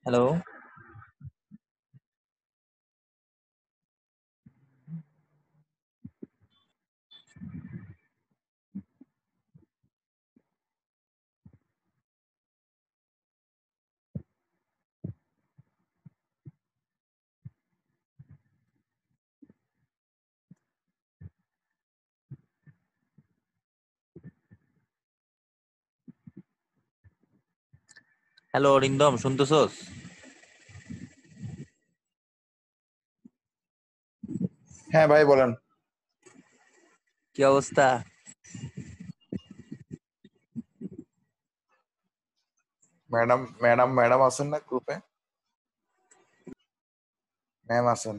Hello. Hello Arindam, শুনতেছস? হ্যাঁ ভাই বলেন। কি অবস্থা? ম্যাডাম ম্যাডাম ম্যাডাম আছেন না গ্রুপে? ম্যাম আছেন।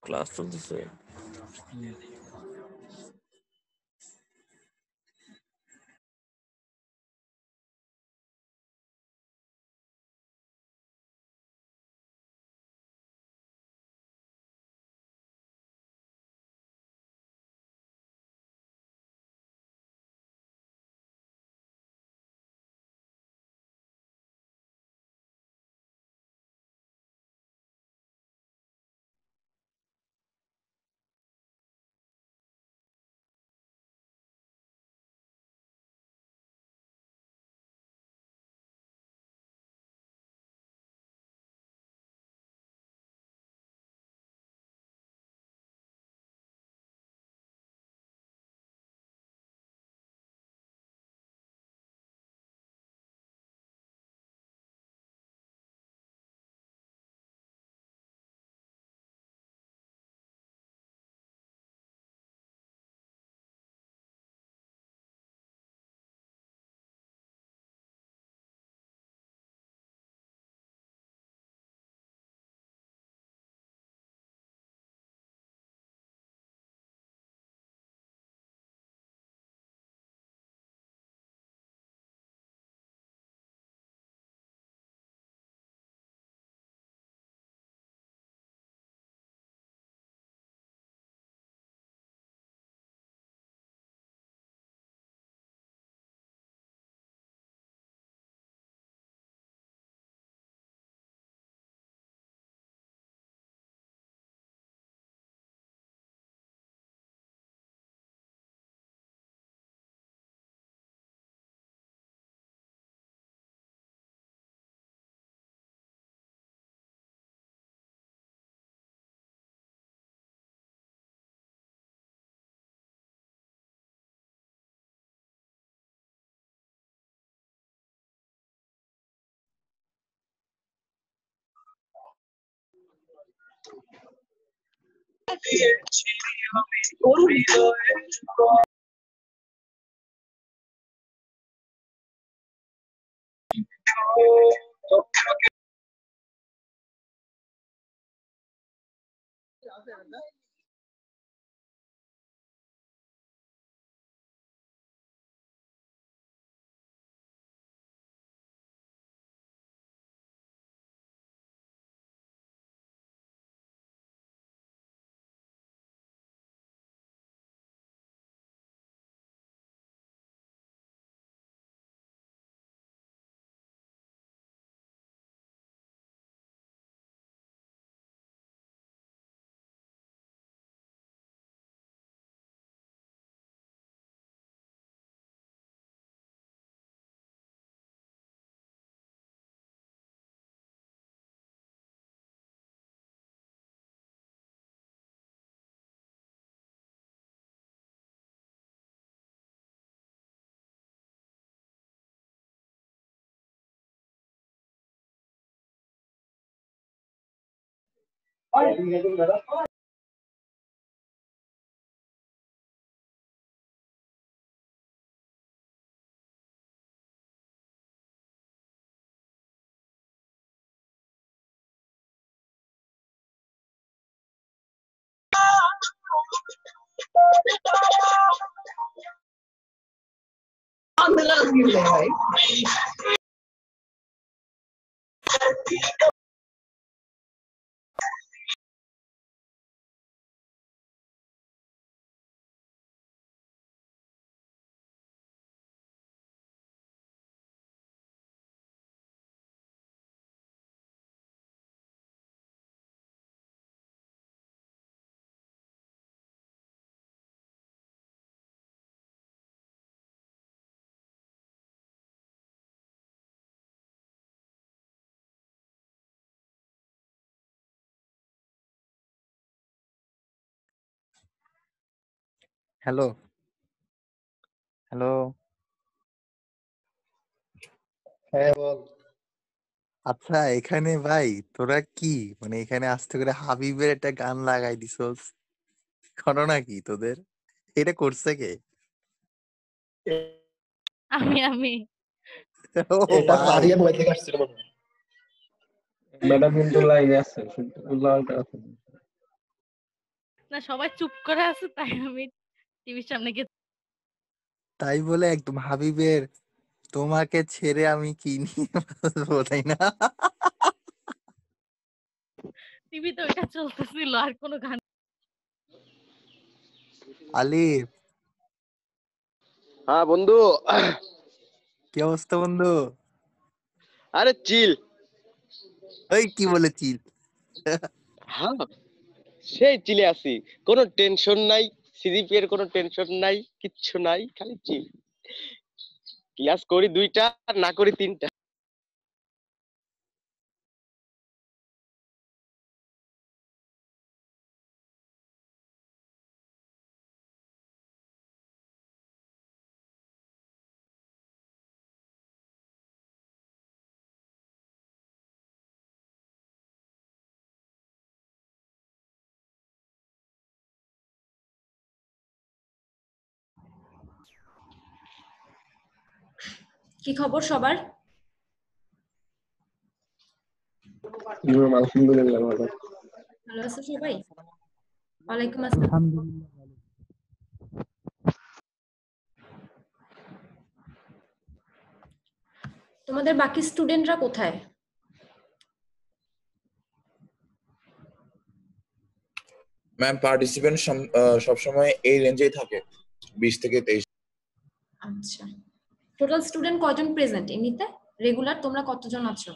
ক্লাস চলতেছে। হ্যালো হ্যালো হ্যাঁ বল। আচ্ছা এখানে ভাই তোরা কি মানে এখানে আস্তে করে হাবিবের একটা গান লাগাই দিছস ঘটনা কি তোদের? এটা করছে কে? আমি ও এটা ভাই ফারিয়া বই থেকে আসছিল মনে হয়। ম্যাডাম কিন্তু লাইনে আছে, লালটা আছে। না, সবাই চুপ করে আছে তাই আমি টিভির সামনে গিয়ে তাই বলে একদম হাবিবের তোমাকে ছেড়ে আমি কি নিয়ে বাঁচবো, তাই না? টিভিতে ওইটা চলতেছিল, আর কোনো গান আলিফ, হ্যাঁ বন্ধু। কি অবস্থা বন্ধু? আরে চিল। ওই কি বলেছিস? হ্যাঁ, সেই চিলে আছি। কোনো টেনশন নাই, সিজিপি এর কোনো টেনশন নাই, কিচ্ছু নাই, খালি চিল। ক্লাস করি 2টা, না করি 3টা। কি খবর সবার? আলহামদুলিল্লাহ ভালো। ভালো আছো সবাই? ওয়ালাইকুম আসসালাম। তোমাদের বাকি স্টুডেন্টরা কোথায়? ম্যাম পার্টিসিপেন্ট সবসময় এই রেঞ্জেই থাকে, 20 থেকে 23। আচ্ছা, টোটাল স্টুডেন্ট কজন প্রেজেন্ট এমনিতে? রেগুলার তোমরা কতজন আছো?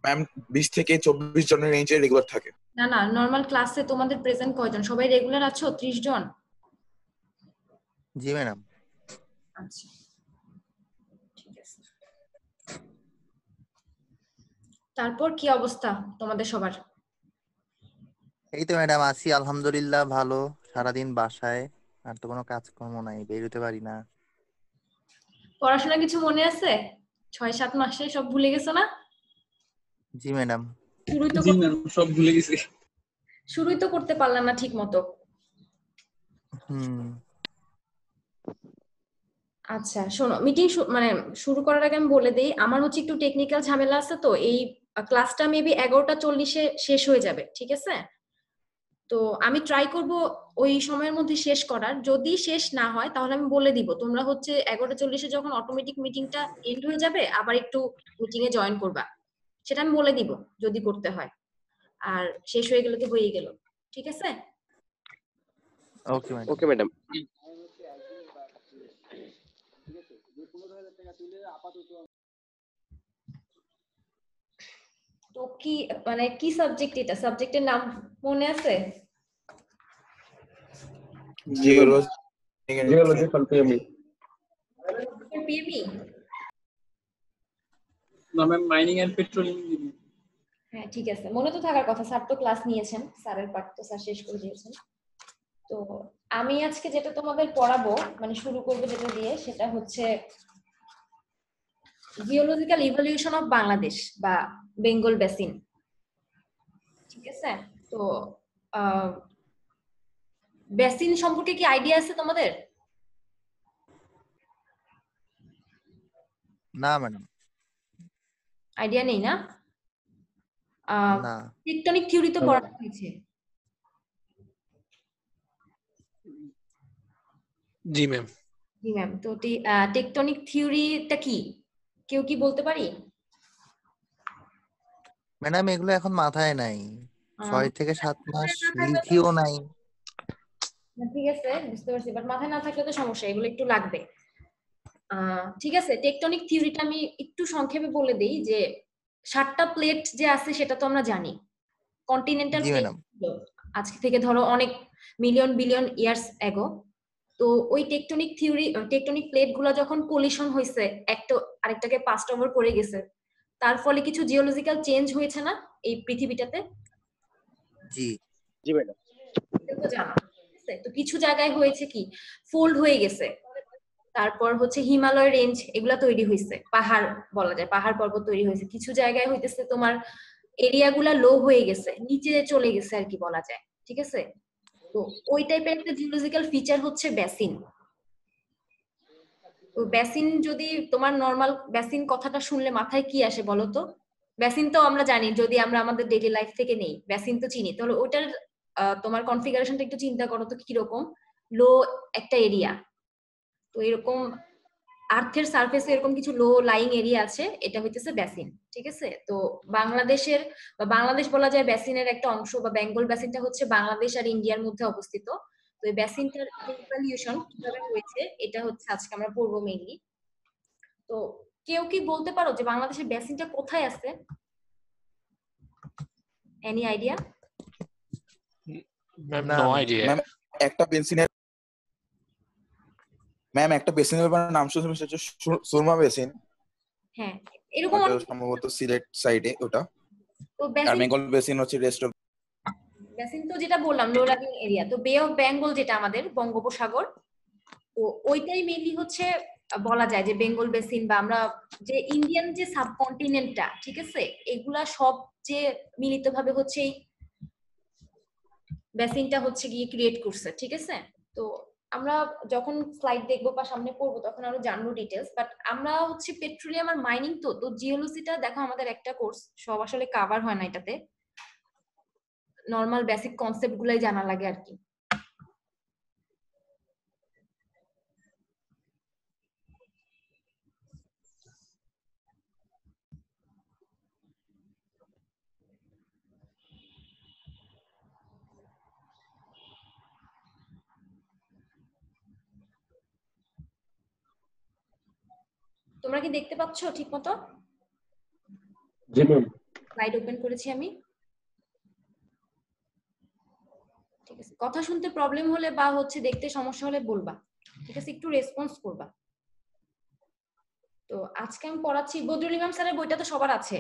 ম্যাম 20 থেকে 24 জনের রেঞ্জে রেগুলার থাকে। না না, নরমাল ক্লাসে তোমাদের প্রেজেন্ট কয়জন? সবাই রেগুলার আছো 30 জন? জি ম্যাডাম। আচ্ছা, ঠিক আছে। তারপর কি অবস্থা তোমাদের সবার? এই তো ম্যাডাম আছি আলহামদুলিল্লাহ ভালো। সারাদিন বাসায়, আর তো কোনো কাজকর্ম নাই, বেরোতে পারি না। পড়াশোনা কিছু মনে আছে? 6-7 মাসে সব ভুলে গেছো না? জি ম্যাডাম। জি ম্যাম, সব ভুলে গেছি। শুরুই তো করতে পারলাম না ঠিক মতো। হুম। আচ্ছা শোনো, মিটিং মানে শুরু করার আগে আমি বলে দেই, আমার হচ্ছে একটু টেকনিক্যাল ঝামেলা আছে, তো এই ক্লাসটা মেবি 11টা 40-এ শেষ হয়ে যাবে, ঠিক আছে? তো আমি ট্রাই করব ওই সময়ের মধ্যে শেষ করার। যদি শেষ না হয় তাহলে আমি বলে দিব, তোমরা হচ্ছে 11টা 40-এ যখন অটোমেটিক মিটিংটা এন্ড হয়ে যাবে আবার একটু মিটিং এ জয়েন করবা, সেটা আমি বলে দিব যদি করতে হয়। আর শেষ হয়ে গেলে তো হয়েই গেল, ঠিক আছে? Okay madam. Okay madam. তো কি মানে কি সাবজেক্ট, এটা সাবজেক্টের নাম মনে আছে? Geological PME. পিএমই? না ma'am, mining and petroleum engineering. হ্যাঁ ঠিক আছে, মনে তো থাকার কথা, স্যার তো ক্লাস নিয়েছেন, স্যারের পাঠ তো স্যার শেষ করে দিয়েছেন। তো আমি আজকে যেটা তোমাদের পড়াবো মানে শুরু করবো যেটা দিয়ে, সেটা হচ্ছে জিওলজিক্যাল ইভলিউশন অফ বাংলাদেশ বা বেঙ্গল বেসিন। ঠিক আছে? তো বেসিন সম্পর্কে কি আইডিয়া আছে তোমাদের? না ম্যাডাম, আইডিয়া নেই না? না। টেকটনিক থিওরি তো পড়া হয়েছে। জি ম্যাম। জি ম্যাম। তো টেকটনিক থিওরিটা কি কেউ কি বলতে পারি? ম্যাডাম এগুলো এখন মাথায় নাই, 6 থেকে 7 মাস মাথায় না থাকলে তো লিখিও নাই। ঠিক আছে, বুঝতে পারছি, বাট মাথায় না থাকলে তো সমস্যা, এগুলো একটু লাগবে। ঠিক আছে, টেকটনিক থিওরিটা আমি একটু সংক্ষেপে বলে দিই যে 7টা প্লেট যে আছে সেটা তো আমরা জানি। কন্টিনেন্টাল জি প্লেট ম্যাডাম। আজকে থেকে ধরো অনেক মিলিয়ন বিলিয়ন ইয়ার্স এগো। তো ওই টেকটনিক প্লেট গুলো যখন কোলিশন হয়েছে, একটা আরেকটাকে পাস্ট ওভার করে গেছে, তার ফলে কিছু জিওলজিক্যাল চেঞ্জ হয়েছে না এই পৃথিবীটাতে? জি জি ম্যাডাম। এটা তো জানো, ঠিক আছে? তো কিছু জায়গায় হয়েছে কি, ফোল্ড হয়ে গেছে, তারপর হচ্ছে হিমালয় রেঞ্জ এগুলা তৈরি হয়েছে, পাহাড় বলা যায়, পাহাড় পর্বত তৈরি হয়েছে। কিছু জায়গায় হইতেছে তোমার এরিয়াগুলা লো হয়ে গেছে, নিচে চলে গেছে আর কি বলা যায়, ঠিক আছে? তো ওই টাইপের একটা জিওলজিক্যাল ফিচার হচ্ছে বেসিন। তো বেসিন, যদি তোমার নরমাল বেসিন কথাটা শুনলে মাথায় কি আসে বলো তো? বেসিন তো আমরা জানি, যদি আমরা আমাদের ডেইলি লাইফ থেকে নেই, বেসিন তো চিনি, তাহলে ওটার তোমার কনফিগারেশনটা একটু চিন্তা করো তো কিরকম। লো একটা এরিয়া, তো এরকম আর্থের সারফেসে এরকম কিছু লো লাইং এরিয়া আছে, এটা হইতেছে বেসিন, ঠিক আছে? তো বাংলাদেশের বা বাংলাদেশ বলা যায় বেসিনের একটা অংশ, বা বেঙ্গল বেসিনটা হচ্ছে বাংলাদেশ আর ইন্ডিয়ার মধ্যে অবস্থিত। তো এই বেসিনটার ইভ্যালুয়েশন কিভাবে হয়েছে এটা হচ্ছে আজকে আমরা পড়বো মেইনলি। তো কেউ কি বলতে পারো যে বাংলাদেশের বেসিনটা কোথায় আছে? Any idea? ম্যাম না নো ম্যাম। আইডিয়া। ম্যাম একটা বেসিনের ব্যাপারে নাম শুনছি, সেটা হচ্ছে সুরমা বেসিন। হ্যাঁ, এরকম ওটা অনেক। সম্ভবত সিলেট সাইডে ওটা। তো আর বেসিন, বেঙ্গল বেসিন হচ্ছে রেস্ট অফ। বেসিন তো যেটা বললাম লো লাইং এরিয়া, তো বে অফ বেঙ্গল যেটা আমাদের বঙ্গোপসাগর, তো ওইটাই মেইনলি হচ্ছে বলা যায় যে বেঙ্গল বেসিন, বা আমরা যে ইন্ডিয়ান যে সাবকন্টিনেন্টটা, ঠিক আছে, এগুলা সব যে মিলিতভাবে হচ্ছে এই বেসিনটা হচ্ছে গিয়ে ক্রিয়েট করছে, ঠিক আছে? তো আমরা যখন স্লাইড দেখবো বা সামনে পড়বো তখন আরো জানবো ডিটেলস, বাট আমরা হচ্ছে পেট্রোলিয়াম আর মাইনিং, তো তো জিওলজিটা দেখো আমাদের একটা কোর্স, সব আসলে কভার হয় না এটাতে, নর্মাল বেসিক কনসেপ্ট গুলাই জানা লাগে আর কি। তোমরা কি দেখতে পাচ্ছ ঠিক মতো? জি ম্যাম। স্লাইড ওপেন করেছি আমি, ঠিক আছে? কথা শুনতে প্রবলেম হলে বা হচ্ছে দেখতে সমস্যা হলে বলবা, ঠিক আছে? একটু রেসপন্স করবা। তো আজকে আমি পড়াচ্ছি, বদরুল ইমাম স্যারের বইটা তো সবার আছে।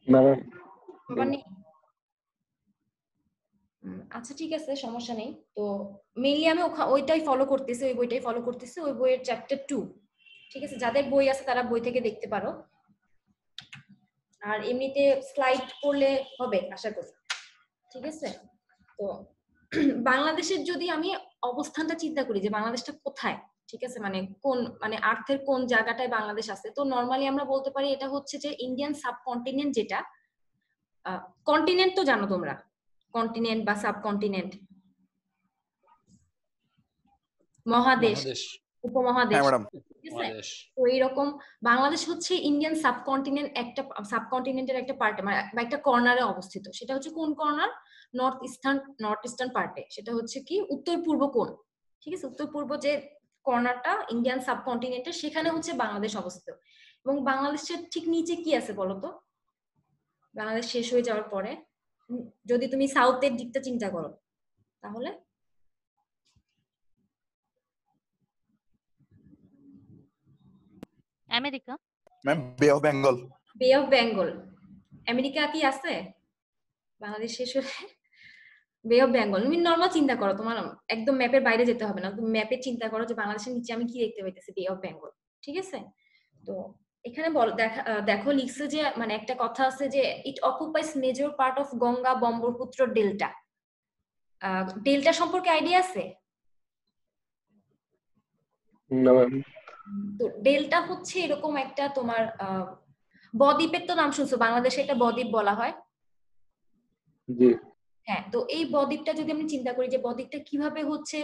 ম্যাম সবার নেই? আচ্ছা ঠিক আছে, সমস্যা নেই। তো মেইনলি আমি ওইটাই ফলো করতেছি, ওই বইটাই ফলো করতেছি, ওই বইয়ের চ্যাপ্টার 2, ঠিক আছে? যাদের বই আছে তারা বই থেকে দেখতে পারো, আর এমনিতে স্লাইড করলে হবে আশা করি, ঠিক আছে? তো বাংলাদেশের যদি আমি অবস্থানটা চিন্তা করি যে বাংলাদেশটা কোথায়, ঠিক আছে, মানে কোন, মানে আর্থের কোন জায়গাটায় বাংলাদেশ আছে, তো নরমালি আমরা বলতে পারি এটা হচ্ছে যে ইন্ডিয়ান সাবকন্টিনেন্ট, যেটা কন্টিনেন্ট তো জানো তোমরা, কন্টিনেন্ট বা সাবকন্টিনেন্ট, মহাদেশ, মহাদেশ। উপমহাদেশ, হ্যাঁ ম্যাডাম। ঠিক আছে? মহাদেশ। তো এইরকম বাংলাদেশ হচ্ছে ইন্ডিয়ান সাবকন্টিনেন্টের একটা পার্টে, মানে বা একটা কর্নারে অবস্থিত। সেটা হচ্ছে কোন কর্নার? নর্থ ইস্টার্ন পার্টে, সেটা হচ্ছে কি উত্তর পূর্ব কোণ, ঠিক আছে? উত্তর পূর্ব যে কর্নারটা ইন্ডিয়ান সাবকন্টিনেন্টের, সেখানে হচ্ছে বাংলাদেশ অবস্থিত। এবং বাংলাদেশের ঠিক নিচে কি আছে বলতো? বাংলাদেশ শেষ হয়ে যাওয়ার পরে যদি তুমি সাউথের দিকটা চিন্তা করো, তাহলে আমেরিকা। ম্যাম বে অফ বেঙ্গল। বে অফ বেঙ্গল। আমেরিকা কি আছে? বাংলাদেশ শেষ হয়ে বে অফ বেঙ্গল, তুমি নর্মাল চিন্তা করো, তোমার একদম ম্যাপের বাইরে যেতে হবে না, তুমি ম্যাপে চিন্তা করো যে বাংলাদেশের নিচে আমি কি দেখতে পাইতেছি, বে অফ বেঙ্গল, ঠিক আছে? তো এখানে দেখো লিখছে যে মানে একটা কথা আছে যে it occupies major part of Ganga Brahmaputra delta. Delta সম্পর্কে আইডিয়া আছে? না ম্যাম। তো ডেল্টা হচ্ছে এরকম একটা তোমার বদ্বীপের তো নাম শুনছো, বাংলাদেশে একটা বদ্বীপ বলা হয়। জি। হ্যাঁ, তো এই বদ্বীপটা যদি আমি চিন্তা করি যে বদ্বীপটা কিভাবে হচ্ছে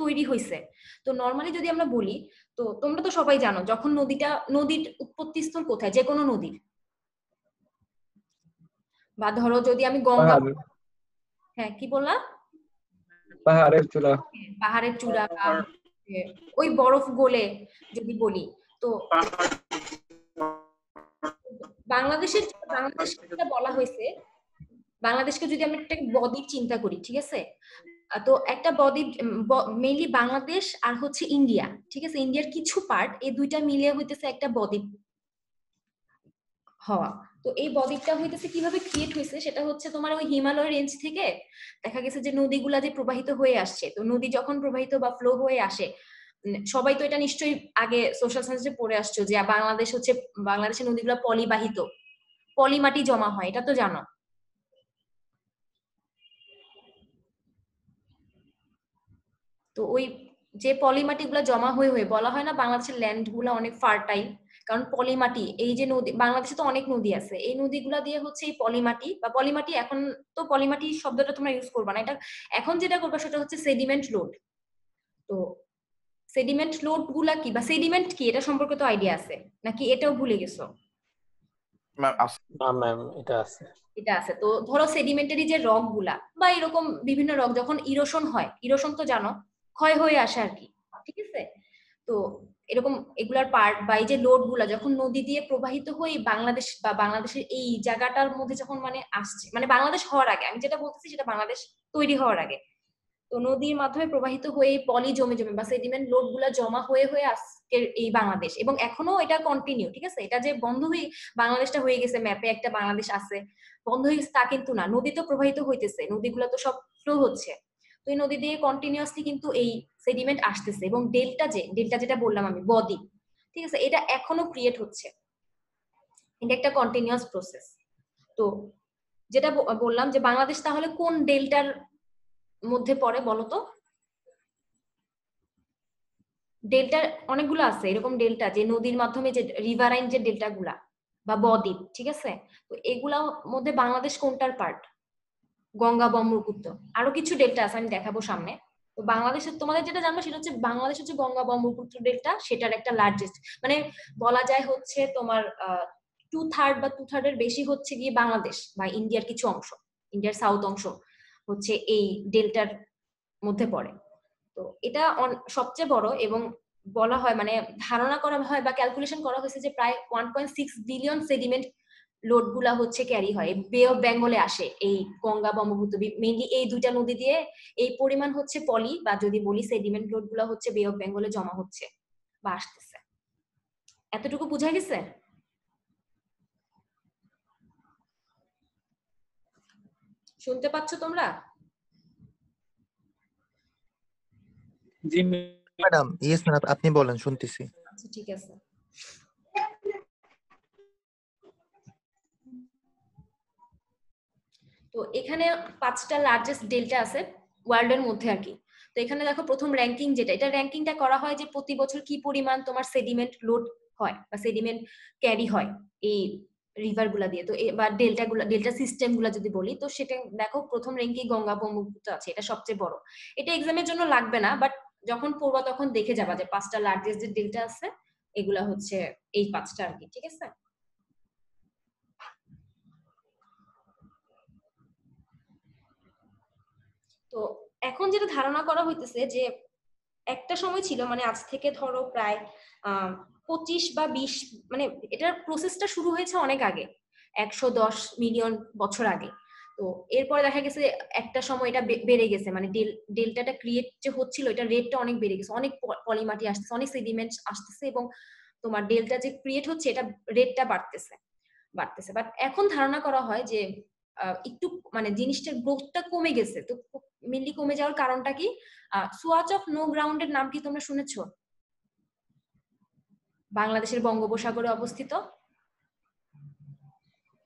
তৈরি হয়েছে, তো নর্মালি যদি আমরা বলি, তো তোমরা তো সবাই জানো যখন নদীর উৎপত্তিস্থল কোথায়, যে কোনো নদীর, বা ধরো যদি আমি গঙ্গা, হ্যাঁ কি বললাম, পাহাড়ের চূড়া। পাহাড়ের চূড়া বা ওই বরফ গলে যদি বলি, তো বাংলাদেশকে বলা হয়েছে, বাংলাদেশকে যদি আমি একটা বদ্বীপ চিন্তা করি, ঠিক আছে, তো একটা বদ্বীপ মেইনলি বাংলাদেশ আর হচ্ছে ইন্ডিয়া, ঠিক আছে, ইন্ডিয়ার কিছু পার্ট, এই দুইটা মিলিয়ে হইতেছে একটা বদ্বীপ হওয়া। তো এই বদ্বীপটা হইতেছে কিভাবে ক্রিয়েট হয়েছে, সেটা হচ্ছে তোমার ওই হিমালয় রেঞ্জ থেকে দেখা গেছে যে নদীগুলা যে প্রবাহিত হয়ে আসছে, তো নদী যখন প্রবাহিত বা ফ্লো হয়ে আসে, সবাই তো এটা নিশ্চয়ই আগে সোশ্যাল সায়েন্সে পড়ে আসছো যে বাংলাদেশের নদীগুলো পলিবাহিত, পলি মাটি জমা হয়, এটা তো জানো। তো ওই যে পলিমাটি গুলা জমা হয়ে হয়ে বলা হয় না বাংলাদেশের ল্যান্ড গুলা অনেক ফার্টাইল, কারণ পলিমাটি, এই যে নদী, বাংলাদেশে তো অনেক নদী আছে, এই নদীগুলা দিয়ে হচ্ছে এই পলিমাটি বা পলিমাটি, এখন তো পলিমাটি শব্দটা তোমরা ইউজ করবা না, এটা এখন যেটা করবা সেটা হচ্ছে সেডিমেন্ট লোড। তো সেডিমেন্ট লোড গুলা কি বা সেডিমেন্ট কি, এটা সম্পর্কে তো আইডিয়া আছে নাকি, এটাও ভুলে গেছো? না ম্যাম, এটা আছে। এটা আছে। তো ধরো সেডিমেন্টারি যে রক গুলা বা এরকম বিভিন্ন রক যখন ইরোশন হয়, ইরোশন তো জানো, ক্ষয় হয়ে আসে আর কি, ঠিক আছে, তো এরকম এগুলার পার্ট বা এই যে লোড গুলা যখন নদী দিয়ে প্রবাহিত হয়ে বাংলাদেশ বা বাংলাদেশের এই জায়গাটার মধ্যে যখন মানে আসছে, মানে বাংলাদেশ হওয়ার আগে, আমি যেটা বলতেছি সেটা বাংলাদেশ তৈরি হওয়ার আগে, তো নদীর মাধ্যমে প্রবাহিত হয়ে পলি জমে জমে বা সেডিমেন্ট লোড গুলা জমা হয়ে হয়ে আজকের এই বাংলাদেশ, এবং এখনো এটা কন্টিনিউ, ঠিক আছে, এটা যে বন্ধ হয়ে বাংলাদেশটা হয়ে গেছে, ম্যাপে একটা বাংলাদেশ আছে, বন্ধ হয়ে গেছে তা কিন্তু না, নদী তো প্রবাহিত হইতেছে, নদীগুলো তো সব ফ্লো হচ্ছে, তো এই নদী দিয়ে কন্টিনিউয়াসলি কিন্তু এই সেডিমেন্ট আসতেছে, এবং ডেল্টা যেটা বললাম আমি বদ্বীপ, ঠিক আছে, এটা এখনো ক্রিয়েট হচ্ছে, এটা একটা কন্টিনিউয়াস প্রসেস। তো যেটা বললাম যে বাংলাদেশ তাহলে কোন ডেল্টার মধ্যে পড়ে বলো তো? ডেল্টা অনেকগুলো আছে এরকম ডেল্টা, যে নদীর মাধ্যমে যে রিভারাইন যে ডেল্টা গুলা বা বদ্বীপ, ঠিক আছে, তো এগুলার মধ্যে বাংলাদেশ কোনটার পার্ট? গঙ্গা ব্রহ্মপুত্র, আরো কিছু ডেল্টা আছে আমি দেখাবো সামনে। তো বাংলাদেশের তোমাদের যেটা জানবো সেটা হচ্ছে বাংলাদেশ হচ্ছে গঙ্গা ব্রহ্মপুত্র ডেল্টা, সেটার একটা লার্জেস্ট, মানে বলা যায় হচ্ছে তোমার 2/3 বা 2/3 এর বেশি হচ্ছে গিয়ে বাংলাদেশ বা ইন্ডিয়ার কিছু অংশ, ইন্ডিয়ার সাউথ অংশ হচ্ছে এই ডেল্টার মধ্যে পড়ে। তো এটা সবচেয়ে বড়, এবং বলা হয় মানে ধারণা করা হয় বা ক্যালকুলেশন করা হয়েছে যে প্রায় 1.6 বিলিয়ন সেডিমেন্ট লোড গুলা হচ্ছে ক্যারি হয়, বে অফ বেঙ্গলে আসে এই গঙ্গা ব্রহ্মপুত্র, মেইনলি এই দুইটা নদী দিয়ে এই পরিমাণ হচ্ছে পলি বা যদি বলি সেডিমেন্ট লোড গুলা হচ্ছে বে অফ বেঙ্গলে জমা হচ্ছে বা আসতেছে। এতটুকু বোঝা গেছে? শুনতে পাচ্ছ তোমরা? জি ম্যাডাম, ইয়েস ম্যাডাম, আপনি বলেন, শুনতেছি। আচ্ছা ঠিক আছে। তো এখানে 5টা লার্জেস্ট ডেল্টা আছে ওয়ার্ল্ডের মধ্যে আর কি। তো এখানে দেখো প্রথম র্যাঙ্কিং যেটা, এটা র্যাঙ্কিংটা করা হয় যে প্রতি বছর কি পরিমাণ তোমার সেডিমেন্ট লোড হয় বা সেডিমেন্ট ক্যারি হয় এই রিভার গুলা দিয়ে, তো বা ডেল্টা সিস্টেম গুলা যদি বলি, তো সেটা দেখো প্রথম র্যাঙ্কিং গঙ্গা ব্রহ্মপুত্র আছে, এটা সবচেয়ে বড়। এটা এক্সামের জন্য লাগবে না, বাট যখন পড়বা তখন দেখে যাবা যে 5টা লার্জেস্ট যে ডেল্টা আছে এগুলা হচ্ছে এই 5টা আর কি, ঠিক আছে। তো এখন যেটা ধারণা করা হইতেছে যে একটা সময় ছিল, মানে আজ থেকে ধরো প্রায় 25 বা 20, মানে এটার প্রসেসটা শুরু হয়েছে অনেক আগে, 110 মিলিয়ন বছর আগে। তো এরপরে দেখা গেছে একটা সময় এটা বেড়ে গেছে, মানে ডেল্টাটা ক্রিয়েট যে হচ্ছিল এটা রেটটা অনেক বেড়ে গেছে, অনেক পলিমাটি আসতেছে, অনেক সেডিমেন্ট আসতেছে, এবং তোমার ডেল্টা যে ক্রিয়েট হচ্ছে এটা রেটটা বাড়তেছে। বাট এখন ধারণা করা হয় যে একটু মানে জিনিসটার গ্রোথটা কমে গেছে। তো মেনলি কমে যাওয়ার কারণটা কি? সোয়াচ অফ নো গ্রাউন্ডের নাম কি তোমরা শুনেছো? বাংলাদেশের বঙ্গোপসাগরে অবস্থিত?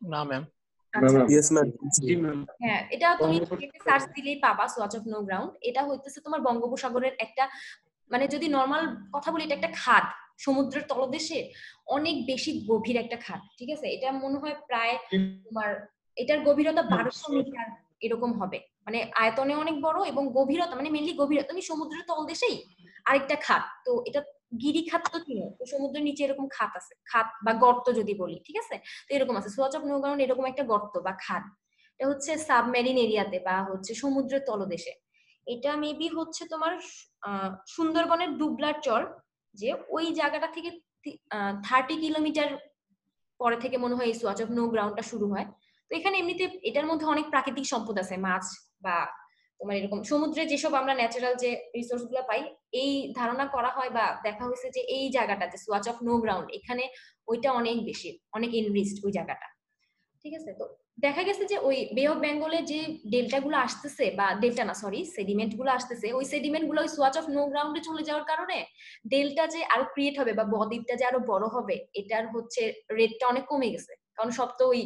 না ম্যাম। আচ্ছা, ইয়েস ম্যাম। জি ম্যাম। হ্যাঁ, এটা তুমি বঙ্গোপসাগর। সার্চ দিলেই পাবা সোয়াচ অফ নো গ্রাউন্ড। এটা হইতেছে তোমার বঙ্গোপসাগরের একটা, মানে যদি নর্মাল কথা বলি, এটা একটা খাত, সমুদ্রের তলদেশে অনেক বেশি গভীর একটা খাত, ঠিক আছে? এটা মনে হয় প্রায় তোমার, এটার গভীরতা 1200 মিটার এরকম হবে, মানে আয়তনে অনেক বড় এবং গভীরতা মানে মেইনলি গভীরতা, তুমি সমুদ্রের তলদেশেই আরেকটা খাত। তো এটা গিরি খাত তো চিনো, তো সমুদ্রের নিচে এরকম খাত আছে, খাত বা গর্ত যদি বলি, ঠিক আছে? তো এরকম আছে সোয়াচ অফ নো গ্রাউন্ড, এরকম একটা গর্ত বা খাত। এটা হচ্ছে সাবমেরিন এরিয়াতে বা হচ্ছে সমুদ্রের তলদেশে। এটা মেবি হচ্ছে তোমার সুন্দরবনের ডুবলার চর, যে ওই জায়গাটা থেকে 30 কিলোমিটার পরে থেকে মনে হয় এই সোয়াচ অফ নো গ্রাউন্ডটা শুরু হয়। তো এখানে এমনিতে এটার মধ্যে অনেক প্রাকৃতিক সম্পদ আছে, মাছ বা তোমার এরকম সমুদ্রে যেসব আমরা ন্যাচারাল যে রিসোর্স গুলো পাই, এই ধারণা করা হয় বা দেখা হয়েছে যে এই জায়গাটা যে সোয়াচ অফ নো গ্রাউন্ড, এখানে ওইটা অনেক বেশি, অনেক এনরিচড ওই জায়গাটা, ঠিক আছে? তো দেখা গেছে যে ওই বে অফ বেঙ্গলে যে ডেল্টা গুলো আসতেছে, বা ডেল্টা না সরি সেডিমেন্ট গুলো আসতেছে, ওই সেডিমেন্ট গুলো ওই সোয়াচ অফ নো গ্রাউন্ডে চলে যাওয়ার কারণে ডেল্টা যে আরো ক্রিয়েট হবে বা বদ্বীপটা যে আরো বড় হবে, এটার হচ্ছে রেটটা অনেক কমে গেছে, কারণ সব তো ওই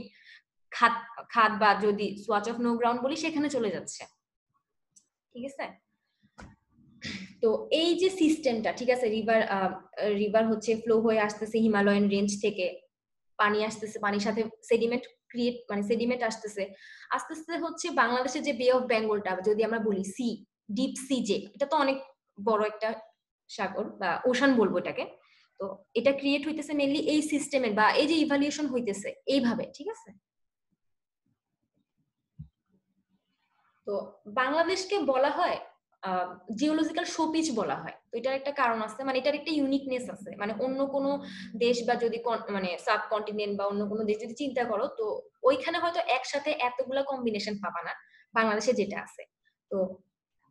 খাত খাত বা যদি সোয়াচ অফ নো গ্রাউন্ড বলি সেখানে চলে যাচ্ছে, ঠিক আছে? তো এই যে সিস্টেমটা, ঠিক আছে, রিভার হচ্ছে ফ্লো হয়ে আসতেছে হিমালয়ান রেঞ্জ থেকে, পানি আসতেছে, পানির সাথে সেডিমেন্ট ক্রিয়েট, মানে সেডিমেন্ট আসতেছে, আস্তে আস্তে হচ্ছে বাংলাদেশের যে বে অফ বেঙ্গলটা যদি আমরা বলি, সি ডিপ সি, যে এটা তো অনেক বড় একটা সাগর বা ওশান বলবো এটাকে। তো এটা ক্রিয়েট হইতেছে মেইনলি এই সিস্টেমের, বা এই যে ইভালুয়েশন হইতেছে এইভাবে, ঠিক আছে? তো বাংলাদেশকে বলা হয় জিওলজিক্যাল শোপিচ বলা হয়। তো এটার একটা কারণ আছে, মানে এটার একটা ইউনিকনেস আছে, মানে অন্য কোনো দেশ বা যদি মানে সাবকন্টিনেন্ট বা অন্য কোনো দেশ যদি চিন্তা করো, তো ওইখানে হয়তো একসাথে এতগুলা কম্বিনেশন পাবা না, বাংলাদেশে যেটা আছে। তো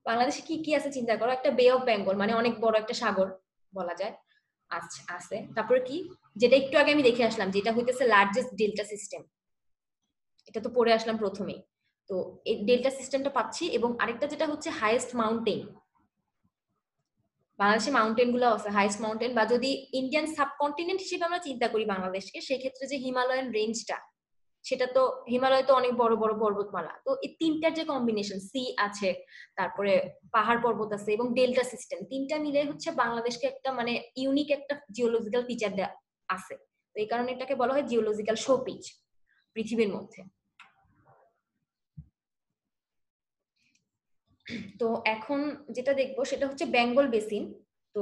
বাংলাদেশে কি কি আছে চিন্তা করো, একটা বে অফ বেঙ্গল মানে অনেক বড় একটা সাগর বলা যায় আছে, তারপরে কি, যেটা একটু আগে আমি দেখে আসলাম, যেটা হইতেছে লার্জেস্ট ডেল্টা সিস্টেম, এটা তো পড়ে আসলাম প্রথমেই। তো এই ডেল্টা সিস্টেমটা পাচ্ছি, এবং আরেকটা যেটা হচ্ছে হাইয়েস্ট মাউন্টেন, বাংলাদেশে মাউন্টেন গুলো আছে হাইয়েস্ট মাউন্টেন, বা যদি ইন্ডিয়ান সাবকন্টিনেন্ট হিসেবে আমরা চিন্তা করি বাংলাদেশকে, সেই ক্ষেত্রে যে হিমালয়ান রেঞ্জটা, সেটা তো হিমালয় তো অনেক বড় বড় পর্বতমালা, তো এই তিনটার যে কম্বিনেশন, সি আছে, তারপরে পাহাড় পর্বত আছে এবং ডেল্টা সিস্টেম, তিনটা মিলে হচ্ছে বাংলাদেশকে একটা মানে ইউনিক একটা জিওলজিক্যাল ফিচার আছে। তো এই কারণে এটাকে বলা হয় জিওলজিক্যাল শোপিচ পৃথিবীর মধ্যে। তো এখন যেটা দেখবো সেটা হচ্ছে বেঙ্গল বেসিন। তো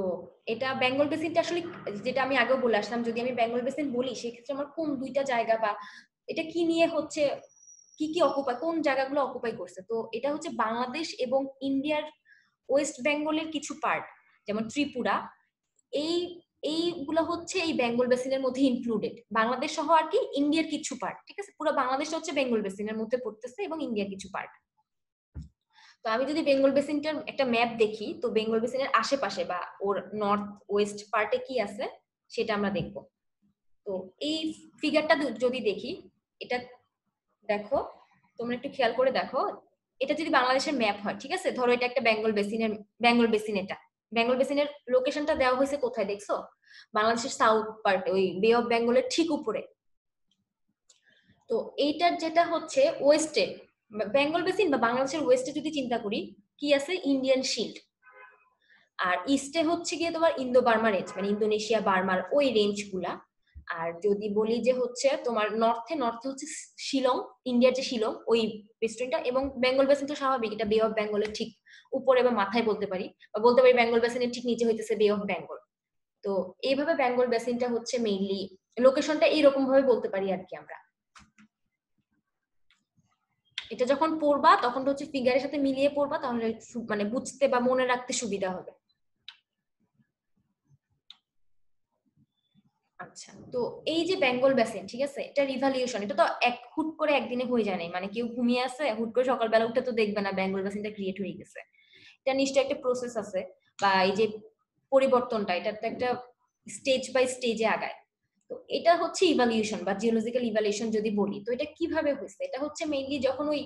এটা বেঙ্গল বেসিনটা আসলে, যেটা আমি আগেও বলে আসলাম, যদি আমি বেঙ্গল বেসিন বলি সেক্ষেত্রে আমার কোন দুইটা জায়গা বা এটা কি নিয়ে হচ্ছে, কি কি অকুপাই, কোন জায়গাগুলো অকুপাই করছে, তো এটা হচ্ছে বাংলাদেশ এবং ইন্ডিয়ার ওয়েস্ট বেঙ্গলের কিছু পার্ট, যেমন ত্রিপুরা, এই এইগুলো হচ্ছে এই বেঙ্গল বেসিনের মধ্যে ইনক্লুডেড, বাংলাদেশ সহ আর কি ইন্ডিয়ার কিছু পার্ট, ঠিক আছে? পুরো বাংলাদেশটা হচ্ছে বেঙ্গল বেসিনের মধ্যে পড়তেছে এবং ইন্ডিয়ার কিছু পার্ট। তো আমি যদি বেঙ্গল বেসিনটার একটা ম্যাপ দেখি, তো বেঙ্গল বেসিনের আশেপাশে বা ওর নর্থ ওয়েস্ট পার্টে কি আছে সেটা আমরা দেখব। তো এই ফিগারটা যদি দেখি, এটা দেখো, তোমরা একটু খেয়াল করে দেখো, এটা যদি বাংলাদেশের ম্যাপ হয়, ঠিক আছে, ধরো এটা একটা বেঙ্গল বেসিন, এটা বেঙ্গল বেসিনের লোকেশনটা দেওয়া হয়েছে কোথায় দেখছো, বাংলাদেশের সাউথ পার্টে, ওই বে অফ বেঙ্গলের ঠিক উপরে। তো এইটার যেটা হচ্ছে ওয়েস্টে, বেঙ্গল বেসিন বা বাংলাদেশের ওয়েস্টে যদি চিন্তা করি, কি আছে, ইন্ডিয়ান শিল্ড, আর ইস্টে হচ্ছে গিয়ে তোমার ইন্দো বার্মা রেঞ্জ, মানে ইন্দোনেশিয়া বার্মার ওই রেঞ্জ গুলা। আর যদি বলি যে হচ্ছে তোমার নর্থে হচ্ছে শিলং, ইন্ডিয়ার যে শিলং ওই রেস্টুরেন্টটা, এবং বেঙ্গল বেসিন তো স্বাভাবিক, এটা বে অফ বেঙ্গলের ঠিক উপরে বা মাথায় বলতে পারি, বা বলতে পারি বেঙ্গল বেসিনের ঠিক নিচে হইতেছে বে অফ বেঙ্গল। তো এইভাবে বেঙ্গল বেসিনটা হচ্ছে মেইনলি লোকেশনটা এইরকম ভাবে বলতে পারি আর কি আমরা। এটা যখন পড়বা তখন হচ্ছে ফিগারের সাথে মিলিয়ে পড়বা, তাহলে মানে বুঝতে বা মনে রাখতে সুবিধা হবে। আচ্ছা, তো এই যে বেঙ্গল বেসিন, ঠিক আছে, এটা রিভ্যালিউশন, এটা তো হুট করে একদিনে হয়ে যায় না, মানে কেউ ঘুমিয়ে আছে হুট করে সকালবেলা উঠে তো দেখবে না বেঙ্গল বেসিনটা ক্রিয়েট হয়ে গেছে, এটা নিশ্চয়ই একটা প্রসেস আছে, বা এই যে পরিবর্তনটা, এটা তো একটা স্টেজ বাই স্টেজে আগায়। তো এটা হচ্ছে ইভ্যালিউশন বা জিওলজিক্যাল ইভ্যালিউশন যদি বলি, তো এটা কিভাবে হয়েছে, এটা হচ্ছে মেইনলি যখন ওই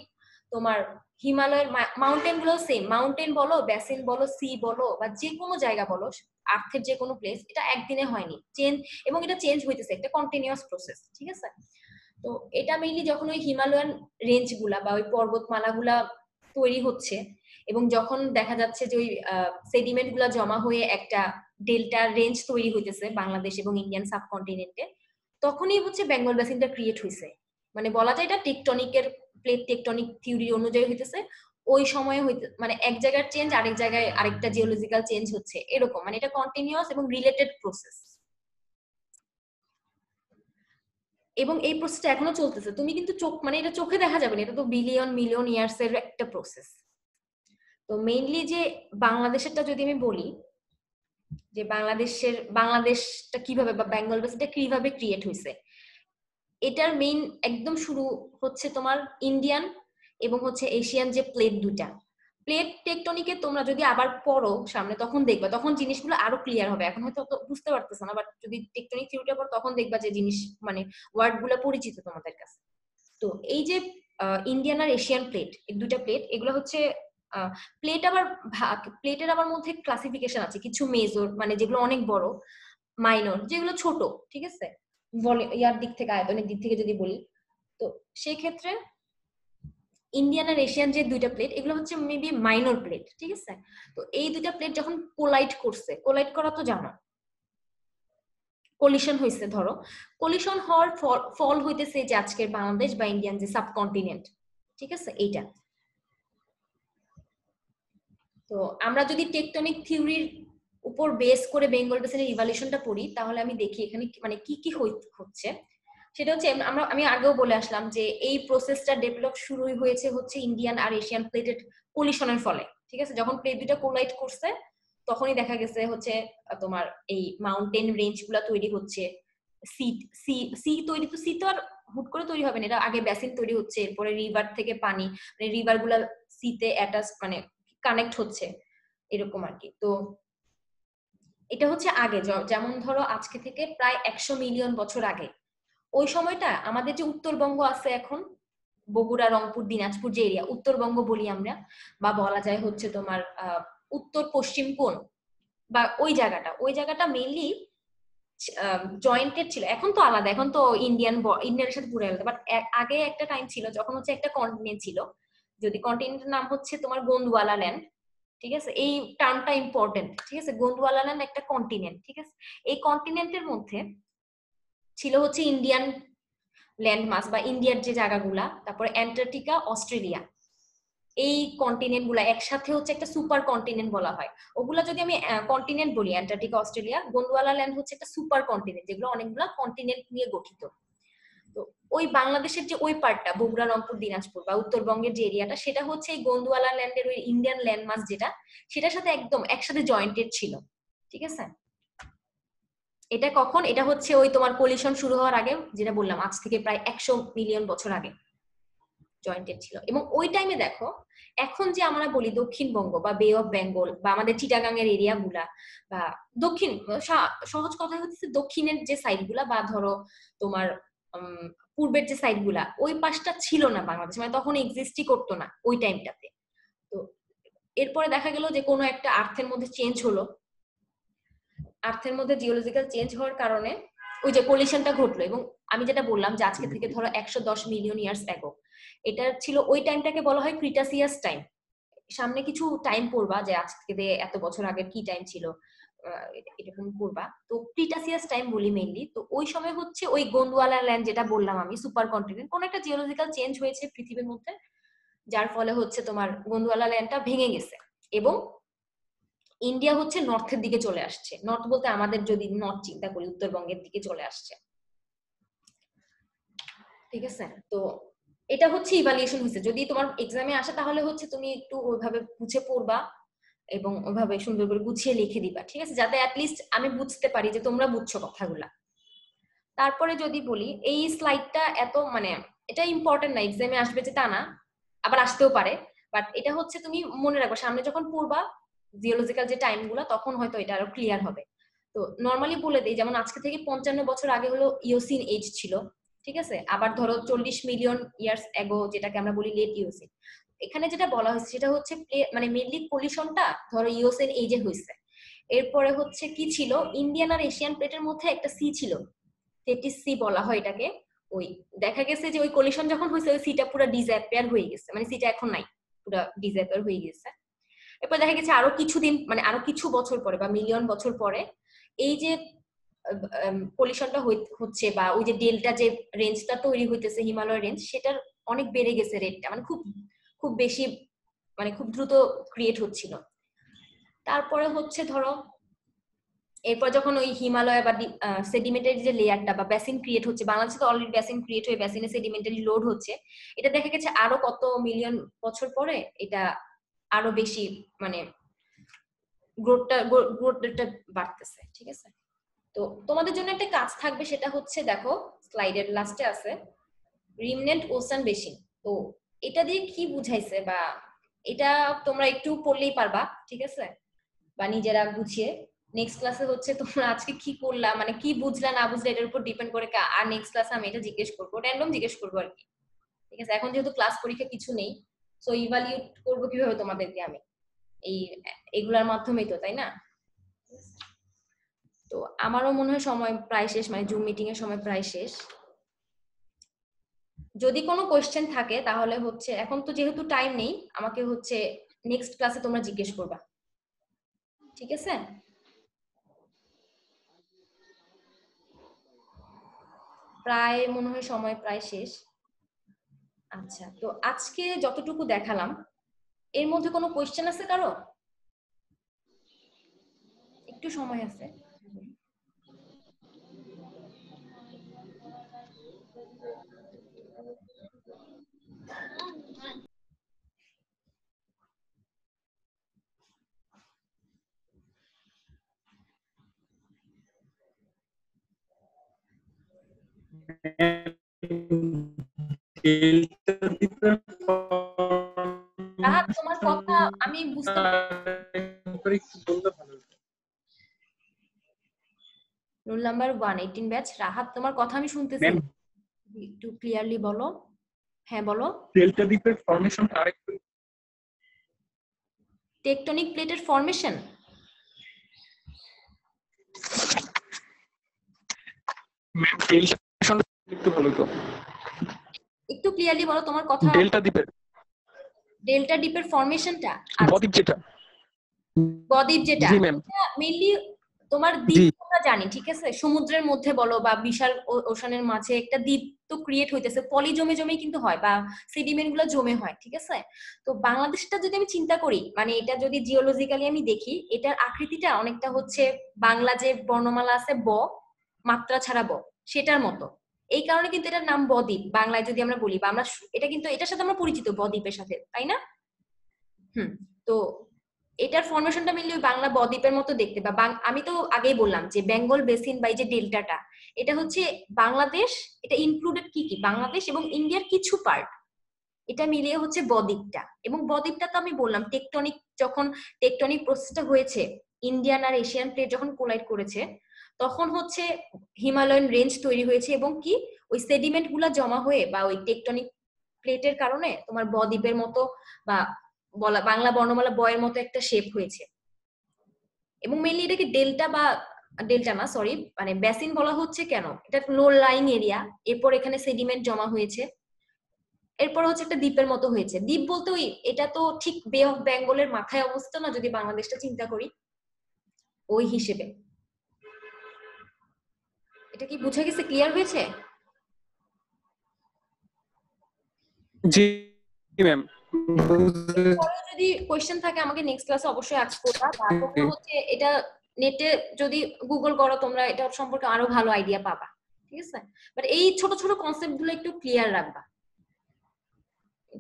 তোমার হিমালয়ের মাউন্টেন গুলো, সেম মাউন্টেন বলো, বেসিন বলো, সি বলো, বা যে কোনো জায়গা বলো, আর্থের যে কোনো প্লেস, এটা একদিনে হয়নি চেঞ্জ, এবং এটা চেঞ্জ হইতেছে, একটা কন্টিনিউয়াস প্রসেস, ঠিক আছে। তো এটা মেইনলি যখন ওই হিমালয়ান রেঞ্জ গুলা বা ওই পর্বতমালা গুলা তৈরি হচ্ছে, এবং যখন দেখা যাচ্ছে যে ওই সেডিমেন্ট গুলা জমা হয়ে একটা ডেল্টা রেঞ্জ তৈরি হইতেছে বাংলাদেশ এবং ইন্ডিয়ান সাবকন্টিনেন্টে, তখনই হচ্ছে বেঙ্গল বেসিনটা ক্রিয়েট হয়েছে। মানে বলা যায় এটা টেকটনিকের প্লেট টেকটনিক থিওরি অনুযায়ী হইতেছে। ওই সময়ে হইতে মানে এক জায়গার চেঞ্জ আরেক জায়গায় আরেকটা জিওলজিক্যাল চেঞ্জ হচ্ছে, এরকম মানে এটা কন্টিনিউয়াস এবং রিলেটেড প্রসেস, এবং এই প্রসেসটা এখনো চলতেছে। তুমি কিন্তু চোখ মানে এটা চোখে দেখা যাবে না, এটা তো বিলিয়ন মিলিয়ন ইয়ার্স এর একটা প্রসেস। তো মেইনলি যে বাংলাদেশেরটা যদি আমি বলি, যে বাংলাদেশটা কিভাবে বা বেঙ্গল বেসিনটা কিভাবে ক্রিয়েট হয়েছে, এটার মেইন একদম শুরু হচ্ছে তোমার ইন্ডিয়ান এবং হচ্ছে এশিয়ান যে প্লেট দুটা। প্লেট টেকটনিকে তোমরা যদি আবার পড়ো সামনে, তখন দেখবা, তখন জিনিসগুলো আরো ক্লিয়ার হবে। এখন হয়তো বুঝতে পারতেছো না, বাট যদি টেকটনিক থিওরিটা পড়ো তখন দেখবা যে জিনিস মানে ওয়ার্ড গুলো পরিচিত তোমাদের কাছে। তো এই যে ইন্ডিয়ান আর এশিয়ান প্লেট, এই দুটা প্লেট, এগুলো হচ্ছে প্লেটের আবার মধ্যে ক্লাসিফিকেশন আছে, কিছু মেজর মানে যেগুলো অনেক বড়, মাইনর যেগুলো ছোট, ঠিক আছে, ইয়ার দিক থেকে আয়তনের দিক থেকে যদি বলি। তো সেই ক্ষেত্রে ইন্ডিয়ান আর এশিয়ান যে দুইটা প্লেট, এগুলো হচ্ছে মেবি মাইনর প্লেট, ঠিক আছে। তো এই দুইটা প্লেট যখন কোলাইড করছে, কোলাইড করা তো জানো, কলিশন হয়েছে, ধরো কলিশন হওয়ার ফল হইতেছে যে আজকের বাংলাদেশ বা ইন্ডিয়ান যে সাবকন্টিনেন্ট, ঠিক আছে, এইটা। তো আমরা যদি টেকটনিক থিওরির উপর বেস করে বেঙ্গল বেসিনের ইভ্যালুয়েশনটা পড়ি, তাহলে আমি দেখি এখানে মানে কি কি হচ্ছে। সেটা হচ্ছে আমি আগেও বলে আসলাম যে এই প্রসেসটা ডেভেলপ শুরুই হয়েছে হচ্ছে ইন্ডিয়ান আর এশিয়ান প্লেটের কলিশনের ফলে, ঠিক আছে। যখন প্লেট দুটো কোলাইড করছে, তখনই দেখা গেছে হচ্ছে তোমার এই মাউন্টেন রেঞ্জ গুলা তৈরি হচ্ছে, সি তৈরি, তো সি তো আর হুট করে তৈরি হবে না, এটা আগে বেসিন তৈরি হচ্ছে, এরপরে রিভার থেকে পানি, মানে রিভার গুলা সিতে অ্যাটাচ মানে কানেক্ট হচ্ছে, এরকম আর কি। তো এটা হচ্ছে আগে, যেমন ধরো আজকে থেকে প্রায় 100 মিলিয়ন বছর আগে, ওই সময়টা আমাদের যে উত্তরবঙ্গ আছে এখন, বগুড়া, রংপুর, দিনাজপুর যে এরিয়া উত্তরবঙ্গ বলি আমরা, বা বলা যায় হচ্ছে তোমার উত্তর পশ্চিম কোণ, বা ওই জায়গাটা মেইনলি জয়েন্টেড ছিল। এখন তো আলাদা, এখন তো ইন্ডিয়ানের সাথে পুরো আলাদা, বাট আগে একটা টাইম ছিল যখন হচ্ছে একটা কন্টিনেন্ট ছিল, যদি কন্টিনেন্টের নাম হচ্ছে তোমার গোন্ডওয়ালা ল্যান্ড, ঠিক আছে। এই টার্মটা ইম্পর্টেন্ট, ঠিক আছে। গোন্ডওয়ালা ল্যান্ড একটা কন্টিনেন্ট, ঠিক আছে। এই কন্টিনেন্টের মধ্যে ছিল হচ্ছে ইন্ডিয়ান ল্যান্ড মাস বা ইন্ডিয়ার যে জায়গাগুলা, তারপরে অ্যান্টার্কটিকা, অস্ট্রেলিয়া, এই কন্টিনেন্ট গুলা একসাথে হচ্ছে একটা সুপার কন্টিনেন্ট বলা হয়। ওগুলা যদি আমি কন্টিনেন্ট বলি, অ্যান্টার্কটিকা, অস্ট্রেলিয়া, গোন্ডওয়ালা ল্যান্ড হচ্ছে একটা সুপার কন্টিনেন্ট, যেগুলো অনেকগুলা কন্টিনেন্ট নিয়ে গঠিত। তো ওই বাংলাদেশের যে ওই পার্টটা, বগুড়া, রংপুর, দিনাজপুর বা উত্তরবঙ্গের যে এরিয়াটা, সেটা হচ্ছে এই গোন্ডওয়ালা ল্যান্ডের ওই ইন্ডিয়ান ল্যান্ড মাস যেটা, সেটার সাথে একদম একসাথে জয়েন্টেড ছিল, ঠিক আছে। এটা কখন, এটা হচ্ছে ওই তোমার কলিশন শুরু হওয়ার আগে, যেটা বললাম আজ থেকে প্রায় 100 মিলিয়ন বছর আগে জয়েন্টেড ছিল। এবং ওই টাইমে দেখো, এখন যে আমরা বলি দক্ষিণবঙ্গ বা বে অফ বেঙ্গল বা আমাদের চিটাগাং এর এরিয়া গুলা, বা দক্ষিণ, সহজ কথা হচ্ছে দক্ষিণের যে সাইড গুলা, বা ধরো তোমার পূর্বের যে সাইড গুলা, ওই পাশটা ছিল না বাংলাদেশ, মানে তখন এক্সিস্টই করতো না ওই টাইমটাতে। তো এরপরে দেখা গেল যে কোনো একটা আর্থের মধ্যে চেঞ্জ হলো, আর্থের মধ্যে জিওলজিক্যাল চেঞ্জ হওয়ার কারণে ওই যে কলিশনটা ঘটলো। এবং আমি যেটা বললাম যে আজকে থেকে ধরো 110 মিলিয়ন ইয়ার্স অ্যাগো, এটা ছিল ওই টাইমটাকে বলা হয় ক্রিটাসিয়াস টাইম। সামনে কিছু টাইম পড়বা যে আজ থেকে এত বছর আগের কি টাইম ছিল, এরকম পড়বা। তো ক্রিটাসিয়াস টাইম বলি মেইনলি। তো ওই সময় হচ্ছে ওই গোন্ডওয়ালা ল্যান্ড যেটা বললাম আমি, সুপার কন্টিনেন্ট, কোন একটা জিওলজিক্যাল চেঞ্জ হয়েছে পৃথিবীর মধ্যে, যার ফলে হচ্ছে তোমার গোন্ডওয়ালা ল্যান্ডটা ভেঙে গেছে, এবং ইন্ডিয়া হচ্ছে নর্থের দিকে চলে আসছে। নর্থ বলতে আমাদের যদি নর্থ চিন্তা করি, উত্তরবঙ্গের দিকে চলে আসছে, ঠিক আছে। তো এটা হচ্ছে ইভালুয়েশন হয়েছে। যদি তোমার এক্সামে আসে তাহলে হচ্ছে তুমি একটু ওইভাবে বুঝে পড়বা এবং ওইভাবে সুন্দর করে গুছিয়ে লিখে দিবা, ঠিক আছে, যাতে অ্যাটলিস্ট আমি বুঝতে পারি যে তোমরা বুঝছো কথাগুলা। তারপরে যদি বলি, এই স্লাইডটা এত মানে এটা ইম্পর্টেন্ট না, এক্সামে আসবে যে তা না, আবার আসতেও পারে, বাট এটা হচ্ছে তুমি মনে রাখো, সামনে যখন পড়বা জিওলজিক্যাল যে টাইম গুলা, তখন হয়তো এটা আরো ক্লিয়ার হবে। তো নর্মালি বলে দিই, যেমন আজকে থেকে 55 বছর আগে হলো ইওসিন এজ ছিল, ঠিক আছে। আবার ধরো 40 মিলিয়ন ইয়ার্স এগো, যেটাকে আমরা বলি লেট ইওসিন। এখানে যেটা বলা হয়েছে সেটা হচ্ছে মানে মেইনলি কলিশনটা ধরো ইওসিন এজে হয়েছে, এরপরে হচ্ছে কি ছিল, ইন্ডিয়ান আর এশিয়ান প্লেটের মধ্যে একটা সি ছিল, তেটিস সি বলা হয় এটাকে। ওই দেখা গেছে যে ওই কলিশন যখন হয়েছে ওই সিটা পুরো ডিসঅ্যাপিয়ার হয়ে গেছে, মানে সিটা এখন নাই, পুরো ডিসঅ্যাপিয়ার হয়ে গেছে। এরপর দেখা গেছে আরো কিছুদিন, মানে আরো কিছু বছর পরে বা মিলিয়ন বছর পরে এই যে পলিউশনটা হচ্ছে বা ওই যে ডেল্টা যে রেঞ্জটা তৈরি হইতেছে হিমালয় রেঞ্জ, সেটার অনেক বেড়ে গেছে রেটটা, মানে খুব খুব বেশি, মানে খুব দ্রুত ক্রিয়েট হচ্ছিল। তারপরে হচ্ছে ধরো এরপর যখন ওই হিমালয় বা সেডিমেন্টারি যে লেয়ারটা বা বেসিন ক্রিয়েট হচ্ছে, বাংলাদেশে তো অলরেডি বেসিন ক্রিয়েট হয়ে বেসিনে সেডিমেন্টারি লোড হচ্ছে, এটা দেখা গেছে আরো কত মিলিয়ন বছর পরে এটা আরো বেশি, মানে গ্রোথটা বাড়তেছে। ঠিক আছে, তো তোমাদের জন্য একটা কাজ থাকবে, সেটা হচ্ছে দেখো স্লাইডের লাস্টে আছে রিমনেন্ট ওশান বেসিন। তো এটা দিয়ে কি বুঝাইছে, বা এটা তোমরা একটু পড়লেই পারবা, ঠিক আছে, বা নিজেরা বুঝিয়ে। নেক্সট ক্লাসে হচ্ছে তোমরা আজকে কি করলা, মানে কি বুঝলা না বুঝলা এটার উপর ডিপেন্ড করে, আর নেক্সট ক্লাসে আমি এটা জিজ্ঞেস করবো, র্যান্ডম জিজ্ঞেস করবো আর কি। ঠিক আছে, এখন যেহেতু ক্লাস পরীক্ষা কিছু নেই, সো ইভালুয়েট করবো কিভাবে তোমাদেরকে আমি, এইগুলার মাধ্যমেই তো, তাই না? তো আমারও মনে হয় সময় প্রায় শেষ, মানে জুম মিটিং এর সময় প্রায় শেষ। যদি কোনো কোয়েশ্চেন থাকে তাহলে হচ্ছে, এখন তো যেহেতু টাইম নেই, আমাকে হচ্ছে নেক্সট ক্লাসে তোমরা জিজ্ঞেস করবা, ঠিক আছে? প্রায় মনে হয় সময় প্রায় শেষ। আচ্ছা, তো আজকে যতটুকু দেখালাম এর মধ্যে কোনো কোয়েশ্চেন আছে কারো? একটু সময় আছে। রাহাত, তোমার কথা আমি বুঝতে রোল নাম্বার 118 ব্যাচ। রাহাত, তোমার কথা আমি শুনতেছি না, একটু ক্লিয়ারলি বলো। হ্যাঁ বলো। ডেল্টা দ্বীপের ফরমেশনটা আরেকটু। টেকটনিক প্লেটের ফরমেশন? ম্যাম ডেল্টা একটু ভালো তো, একটু ক্লিয়ারলি বলো তোমার কথা। ডেল্টা দ্বীপের, ডেল্টা ডিপের ফরমেশনটা, বদ্বীপ যেটা, বদ্বীপ যেটা, জি ম্যাম, মেইনলি তোমার দ্বীপ আমরা জানি, ঠিক আছে, সমুদ্রের মধ্যে বলো বা বিশাল ওশানের মাঝে একটা দ্বীপ তো ক্রিয়েট হইতেছে, পলি জমে জমে কিন্তু হয়, বা সেডিমেন্ট গুলো জমে হয়, ঠিক আছে। তো বাংলাদেশটা যদি আমি চিন্তা করি, মানে এটা যদি জিওলজিক্যালি আমি দেখি, এটার আকৃতিটা অনেকটা হচ্ছে বাংলা যে বর্ণমালা আছে ব, মাত্রা ছাড়া ব, সেটার মতো। এই কারণে কিন্তু এটার নাম বদ্বীপ বাংলায় যদি আমরা বলি, বা আমরা এটা কিন্তু এটার সাথে আমরা পরিচিত বদ্বীপের সাথে, তাই না? তো এটার ফরমেশনটা মিললে বাংলা বদ্বীপের মতো দেখতে, বা আমি তো আগেই বললাম যে বেঙ্গল বেসিন বা এই যে ডেল্টাটা, এটা হচ্ছে বাংলাদেশ, এটা ইনক্লুডেড কি কি বাংলাদেশ এবং ইন্ডিয়ার কিছু পার্ট, এটা মিলিয়ে হচ্ছে বদ্বীপটা। এবং বদ্বীপটা তো আমি বললাম যখন টেকটনিক প্রসেসটা হয়েছে, ইন্ডিয়ান আর এশিয়ান প্লেট যখন কোলাইড করেছে, তখন হচ্ছে হিমালয়ান রেঞ্জ তৈরি হয়েছে, এবং কি ওই সেডিমেন্ট গুলা জমা হয়ে বা ওই টেকটনিক প্লেটের কারণে তোমার বদ্বীপের মতো বা বাংলা বর্ণমালা বয়ের মতো একটা শেপ হয়েছে। এবং মেইনলি এটাকে ডেল্টা না সরি, মানে বেসিন বলা হচ্ছে কেন, এটা লো লাইং এরিয়া, এরপর এখানে সেডিমেন্ট জমা হয়েছে, এরপর হচ্ছে একটা দ্বীপের মতো হয়েছে। দ্বীপ বলতে ওই এটা তো ঠিক বে অফ বেঙ্গলের মাথায় অবস্থা না, যদি বাংলাদেশটা চিন্তা করি ওই হিসেবে। এটা কি বুঝে গেছে, ক্লিয়ার হয়েছে? জি ম্যাম। যদি কোশ্চেন থাকে আমাকে নেক্সট ক্লাসে অবশ্যই আস্ক করবা, বা তোমরা হচ্ছে এটা নেটে যদি গুগল করো তোমরা এটা সম্পর্কে আরো ভালো আইডিয়া পাবা, ঠিক আছে। বাট এই ছোট ছোট কনসেপ্ট গুলো একটু ক্লিয়ার রাখবা,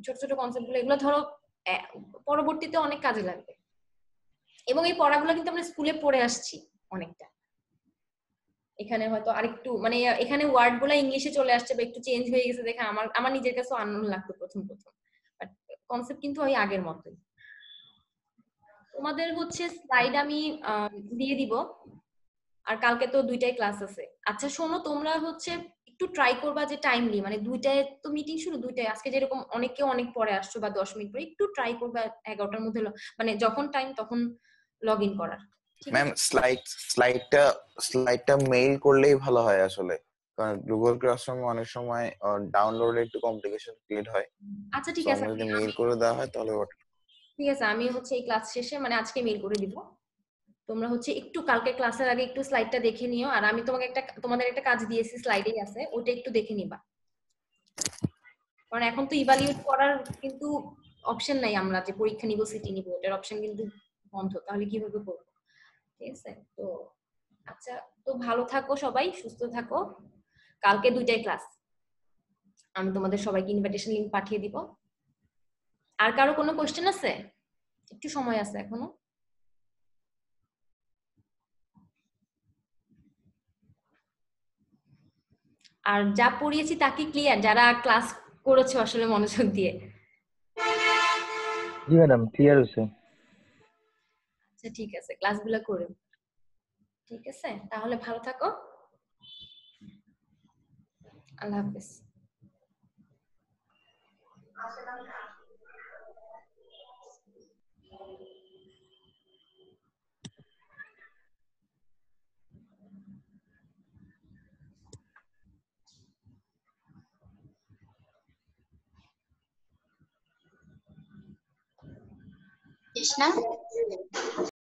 ছোট ছোট কনসেপ্ট গুলো, এগুলো ধরো পরবর্তীতে অনেক কাজে লাগবে। এবং এই পড়াগুলো কিন্তু আমরা স্কুলে পড়ে আসছি অনেকটা, এখানে হয়তো আরেকটু মানে এখানে ওয়ার্ড গুলো ইংলিশে চলে আসছে বা একটু চেঞ্জ হয়ে গেছে দেখে আমার নিজের কাছে আনন্দ লাগতো প্রথম বাট কনসেপ্ট কিন্তু ওই আগের মতোই। তোমাদের হচ্ছে স্লাইড আমি দিয়ে দিব, আর কালকে তো 2টায় ক্লাস আছে। আচ্ছা শোনো, তোমরা হচ্ছে একটু ট্রাই করবা যে টাইমলি, মানে 2টায় তো মিটিং শুরু, 2টায় আজকে যেরকম অনেকে অনেক পরে আসছো বা 10 মিনিট পরে, একটু ট্রাই করবা 11টার মধ্যে মানে যখন টাইম তখন লগ ইন করার, ঠিক ম্যাম আছে? স্লাইডটা মেইল করলেই ভালো হয় আসলে, কারণ গুগল ক্লাসরুমে অনেক সময় ডাউনলোডে একটু কমপ্লিকেশন ক্রিয়েট হয়। আচ্ছা ঠিক তো আছে, আমরা যদি মেইল করে দেওয়া হয় তাহলে ঠিক আছে, আমি হচ্ছে এই ক্লাস শেষে মানে আজকে মেইল করে দিব। তোমরা হচ্ছে একটু কালকে ক্লাসের আগে একটু স্লাইডটা দেখে নিও, আর আমি তোমাদের একটা কাজ দিয়েছি, স্লাইডেই আছে, ওইটা একটু দেখে নিবা। কারণ এখন তো ইভালুয়েট করার কিন্তু অপশন নাই, আমরা যে পরীক্ষা নিব সিটি নিব ওটার অপশন কিন্তু বন্ধ, তাহলে কিভাবে করবো? ঠিক আছে, তো আচ্ছা, তো ভালো থাকো সবাই, সুস্থ থাকো। কালকে 2টায় ক্লাস, আমি তোমাদের সবাইকে ইনভিটেশন লিংক পাঠিয়ে দিব। আর কারো কোনো কোশ্চেন আছে? একটু সময় আছে এখনো। আর যা পড়িয়েছি তা কি ক্লিয়ার, যারা ক্লাস করেছো আসলে মনোযোগ দিয়ে? জি ম্যাডাম, ক্লিয়ার হয়েছে। আচ্ছা ঠিক আছে, ক্লাসগুলো করো। ঠিক আছে, তাহলে ভালো থাকো, আল্লাহ হাফেজ। কৃষ্ণা